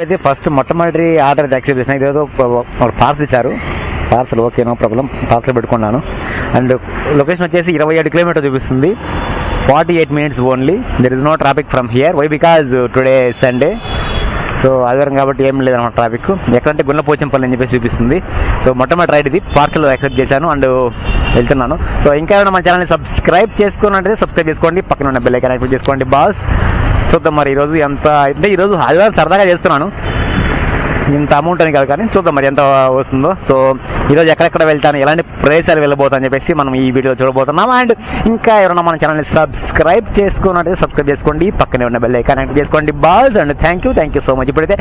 అయితే ఫస్ట్ మొట్టమొదటి ఆర్డర్ అయితే యాక్సెప్ట్ చేసిన. ఇదేదో పార్సల్ ఇచ్చారు. Parcel okay, no problem, parcel పెట్టుకున్నాను. అండ్ లొకేషన్ వచ్చేసి 27 కిలోమీటర్ చూపిస్తుంది. 48 minutes only. There is no traffic from here. Why? Because today Sunday, so ఆదివారం కాబట్టి ఏం లేదన్నమాట ట్రాఫిక్. ఎక్కడంటే గుండ్లపోచంపల్లి అని చెప్పేసి చూపిస్తుంది. సో మొట్టమొదటి రైడ్ ఇది, పార్సల్ యాక్సెప్ట్ చేశాను అండ్ వెళ్తున్నాను. సో ఇంకా ఏమైనా మన ఛానల్ని సబ్స్క్రైబ్ చేసుకున్నట్టయితే సబ్స్క్రైబ్ చేసుకోండి, పక్కన ఉన్న బెల్ ఐకాన్ యాక్టివేట్ చేసుకోండి బాస్. చూద్దాం మరి ఈరోజు ఎంత అంటే, ఈరోజు ఆదివారం సరదాగా చేస్తున్నాను, ఇంత అమౌంట్ అని కాదు కానీ చూద్దాం మరి ఎంత వస్తుందో. సో ఈరోజు ఎక్కడెక్కడ వెళ్తాను, ఎలాంటి ప్రదేశాలు వెళ్ళబోతాను చెప్పేసి మనం ఈ వీడియో చూడబోతున్నాం. అండ్ ఇంకా ఎవరైనా మన ఛానల్ని సబ్స్క్రైబ్ చేసుకున్నట్టయితే సబ్స్క్రైబ్ చేసుకోండి, పక్కనే ఉన్న బెల్ ఐకాన్ యాక్టివేట్ చేసుకోండి boss. And thank you so much. ఇప్పుడైతే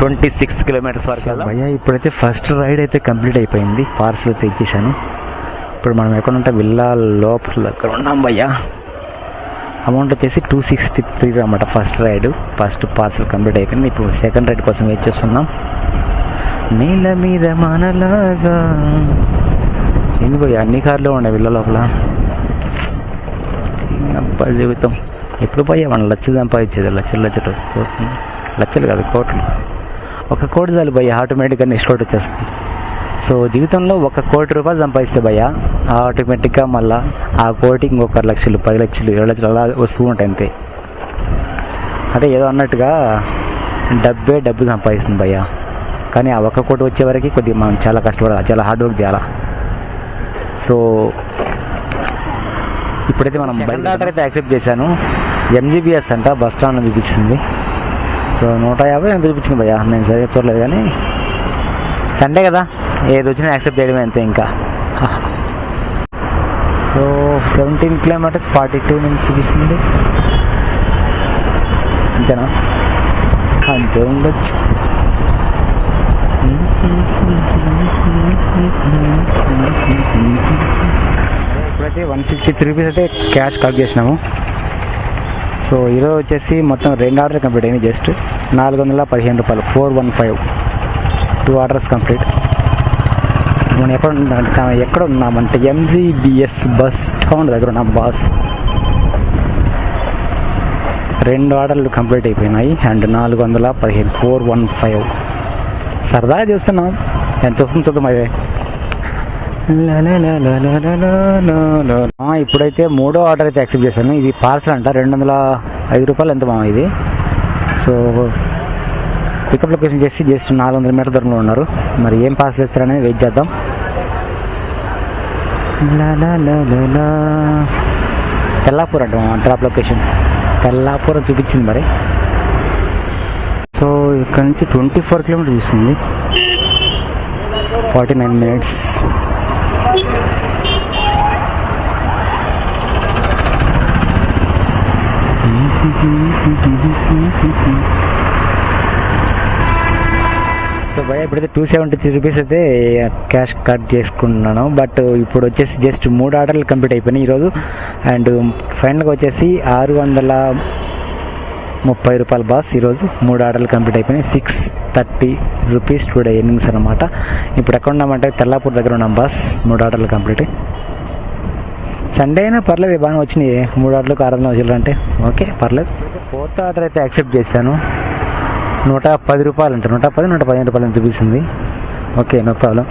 26 kilometers వరకు భయ్యా. ఇప్పుడైతే ఫస్ట్ రైడ్ అయితే కంప్లీట్ అయిపోయింది, పార్సల్ అయితే ఇచ్చేసాను. ఇప్పుడు మనం ఎక్కడ ఉంటే విల్లా లోపల అక్కడ ఉన్నాం భయ్యా. అమౌంట్ వచ్చేసి 263 అన్నమాట first ride. First parcel complete అయిపోయింది. ఇప్పుడు సెకండ్ రైడ్ కోసం వెయిట్ చేస్తున్నాం. నీళ్ళ మీద మనలాగా ఏంది పోయి అన్ని కార్లో ఉండే విల్ల లోపల. అబ్బా జీవితం ఎప్పుడు పోయా మనం లక్షలు సంపాదించేది, లక్షలు కాదు కోట్లు. ఒక కోటి చాలు భయ్య, ఆటోమేటిక్గా నెక్స్ట్ కోటి వచ్చేస్తుంది. సో జీవితంలో 1 కోటి రూపాయలు సంపాదిస్తే భయ్య ఆటోమేటిక్గా మళ్ళీ ఆ కోటికి ఇంకొక 1 లక్షలు, 10 లక్షలు, 7 లక్షలు అలా వస్తూ ఉంటాయి అంతే. అదే ఏదో అన్నట్టుగా డబ్బు సంపాదిస్తుంది భయ్య. కానీ ఆ 1 కోటి వచ్చే వరకు కొద్దిగా మనం చాలా కష్టపడాలి, చాలా హార్డ్ వర్క్ చేయాలి. సో ఇప్పుడైతే మనం సెకండ్ ఆర్డర్ అయితే యాక్సెప్ట్ చేశాను. MGBS అంట, బస్ స్టాండ్లో చూపించింది. సో 150 అని చూపించింది భయ్య. నేను సరిగ్గా చూడలేదు కానీ సండే కదా, ఏది వచ్చినా యాక్సెప్ట్ చేయడమే అంతే. ఇంకా సో 17 kilometers 42 minutes చూపిస్తుంది. అంతేనా? అంతే ఉండొచ్చు. ఇప్పుడైతే 163 rupees అయితే క్యాష్ కలెక్ట్ చేసినాము. సో ఈరోజు వచ్చేసి మొత్తం 2 ఆర్డర్ కంప్లీట్ అయింది. జస్ట్ 415 రూపాయలు, 415, 2 ఆర్డర్స్ కంప్లీట్. మనం ఎక్కడ ఉన్నామంటే MGBS బస్ స్టాండ్ దగ్గర ఉన్నాం బాస్. 2 ఆర్డర్లు కంప్లీట్ అయిపోయినాయి. అండ్ 415, 415 సరదాగా చూస్తున్నాం. ఎంత వస్తుంది చూద్దాం. అదే ఇప్పుడైతే 3వ ఆర్డర్ అయితే యాక్సెప్ట్ చేశాను. ఇది పార్సల్ అంట, 205 రూపాయలు ఎంత మామ ఇది. సో పికప్ లొకేషన్ చేసి జస్ట్ 400 మీటర్ దూరంలో ఉన్నారు. మరి ఏం పార్సల్ ఇస్తారనేది వెయిట్ చేద్దాం. తెల్లాపూర్ అంట డ్రాప్ లొకేషన్, తెల్లాపూర్ చూపించింది మరి. సో ఇక్కడ నుంచి 24 kilometers చూస్తుంది, 49 minutes. సో భయ ఇప్పుడైతే 273 rupees అయితే క్యాష్ కట్ చేసుకున్నాను. బట్ ఇప్పుడు వచ్చేసి జస్ట్ 3 ఆర్డర్లు కంప్లీట్ అయిపోయినాయి ఈరోజు. అండ్ ఫైనల్గా వచ్చేసి 630 రూపాయలు బాస్. ఈరోజు 3 ఆర్డర్లు కంప్లీట్ అయిపోయినాయి. 630 rupees టుడే ఎర్నింగ్స్ అనమాట. ఇప్పుడు ఎక్కడ ఉన్నామంటే తెల్లాపూర్ దగ్గర ఉన్నాం బాస్. 3 ఆర్డర్లు కంప్లీట్. సండే అయినా పర్లేదు, బాగా వచ్చినాయి. 3 ఆర్డర్లకు 600 వచ్చారు అంటే ఓకే పర్లేదు. 4th ఆర్డర్ అయితే యాక్సెప్ట్ చేశాను. 110 రూపాయలు అంటే 115 రూపాయలు అని చూపిస్తుంది. Okay no problem.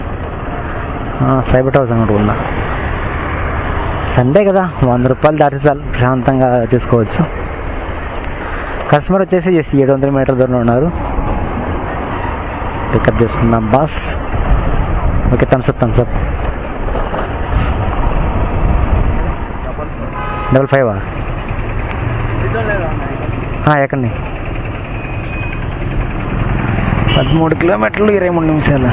Cyber towers అనుకుంటున్నా. సండే కదా, 100 రూపాయలు దాటి చాలు, ప్రశాంతంగా చేసుకోవచ్చు. కస్టమర్ వచ్చేసి 700 మీటర్ దూరంలో ఉన్నారు. పికప్ చేసుకుందాం బాస్. ఓకే థమ్స్అప్ 55 ఎక్కడి 13 kilometers 23 నిమిషాలు.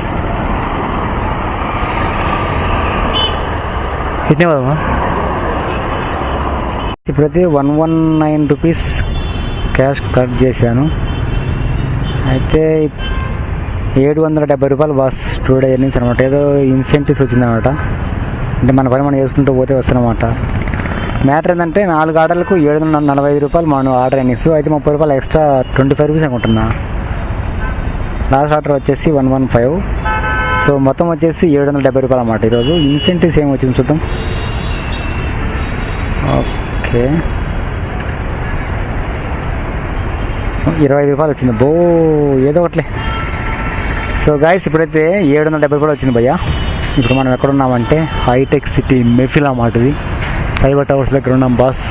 ఇట్నే పోదామా? ఇప్పుడైతే 119 rupees క్యాష్ కట్ చేశాను. అయితే 770 రూపాయలు బాస్ టుడే ఎర్నింగ్స్ అనమాట. ఏదో ఇన్సెంటివ్స్ వచ్చిందనమాట. అంటే మన పని మనం చేసుకుంటూ పోతే వస్తానమాట. మ్యాటర్ ఏంటంటే 4 ఆర్డర్లకు 745 రూపాయలు మనం ఆర్డర్ ఎర్నింగ్స్. అయితే 30 రూపాయలు ఎక్స్ట్రా 25 rupees అనుకుంటున్నా. లాస్ట్ ఆర్డర్ వచ్చేసి 115. సో మొత్తం వచ్చేసి 770 రూపాయలు అన్నమాట. ఈరోజు ఇన్సెంటివ్స్ ఏమి వచ్చింది చూద్దాం. ఓకే రూపాయలు వచ్చింది బో, ఏదో ఒకట్లే. సో గాయస్ ఇప్పుడైతే 770 కూడా వచ్చింది భయ్యా. ఇప్పుడు మనం ఎక్కడున్నామంటే హైటెక్ సిటీ మెఫిలా మాటది, సైబర్ టవర్స్ దగ్గర ఉన్నాం బాస్.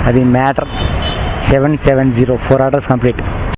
అది మ్యాటర్ 770, 4 ఆర్డర్స్ కంప్లీట్.